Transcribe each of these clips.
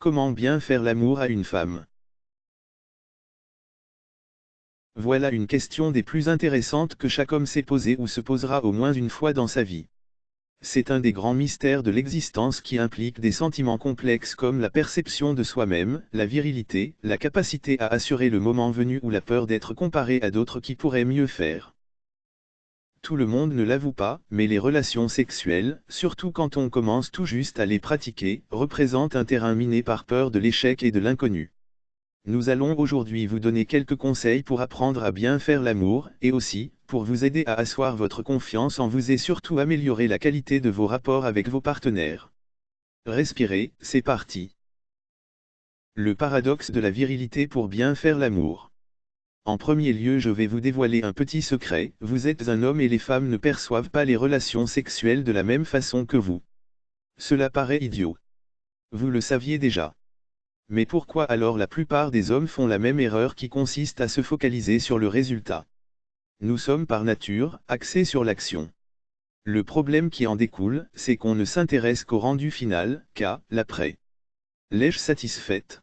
Comment bien faire l'amour à une femme? Voilà une question des plus intéressantes que chaque homme s'est posée ou se posera au moins une fois dans sa vie. C'est un des grands mystères de l'existence qui implique des sentiments complexes comme la perception de soi-même, la virilité, la capacité à assurer le moment venu ou la peur d'être comparé à d'autres qui pourraient mieux faire. Tout le monde ne l'avoue pas, mais les relations sexuelles, surtout quand on commence tout juste à les pratiquer, représentent un terrain miné par peur de l'échec et de l'inconnu. Nous allons aujourd'hui vous donner quelques conseils pour apprendre à bien faire l'amour, et aussi, pour vous aider à asseoir votre confiance en vous et surtout améliorer la qualité de vos rapports avec vos partenaires. Respirez, c'est parti. Le paradoxe de la virilité pour bien faire l'amour. En premier lieu, je vais vous dévoiler un petit secret, vous êtes un homme et les femmes ne perçoivent pas les relations sexuelles de la même façon que vous. Cela paraît idiot. Vous le saviez déjà. Mais pourquoi alors la plupart des hommes font la même erreur qui consiste à se focaliser sur le résultat? Nous sommes par nature axés sur l'action. Le problème qui en découle, c'est qu'on ne s'intéresse qu'au rendu final, qu'à l'après. L'ai-je satisfaite?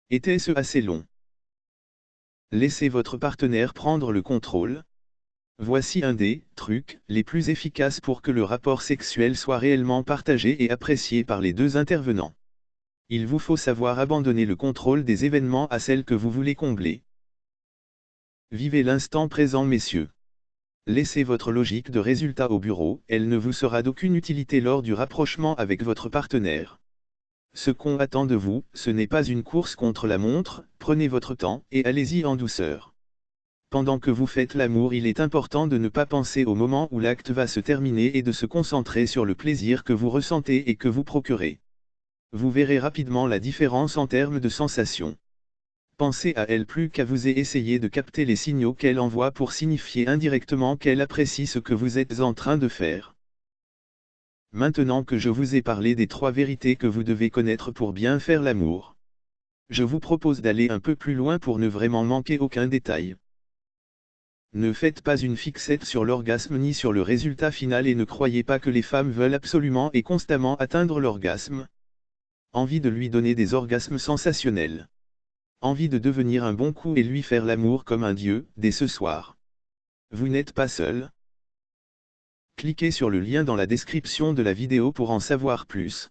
Était-ce assez long? Laissez votre partenaire prendre le contrôle. Voici un des trucs les plus efficaces pour que le rapport sexuel soit réellement partagé et apprécié par les deux intervenants. Il vous faut savoir abandonner le contrôle des événements à celle que vous voulez combler. Vivez l'instant présent, messieurs. Laissez votre logique de résultat au bureau, elle ne vous sera d'aucune utilité lors du rapprochement avec votre partenaire. Ce qu'on attend de vous, ce n'est pas une course contre la montre, prenez votre temps, et allez-y en douceur. Pendant que vous faites l'amour, il est important de ne pas penser au moment où l'acte va se terminer et de se concentrer sur le plaisir que vous ressentez et que vous procurez. Vous verrez rapidement la différence en termes de sensations. Pensez à elle plus qu'à vous et essayez de capter les signaux qu'elle envoie pour signifier indirectement qu'elle apprécie ce que vous êtes en train de faire. Maintenant que je vous ai parlé des 3 vérités que vous devez connaître pour bien faire l'amour, je vous propose d'aller un peu plus loin pour ne vraiment manquer aucun détail. Ne faites pas une fixette sur l'orgasme ni sur le résultat final et ne croyez pas que les femmes veulent absolument et constamment atteindre l'orgasme. Envie de lui donner des orgasmes sensationnels. Envie de devenir un bon coup et lui faire l'amour comme un dieu, dès ce soir. Vous n'êtes pas seul. Cliquez sur le lien dans la description de la vidéo pour en savoir plus.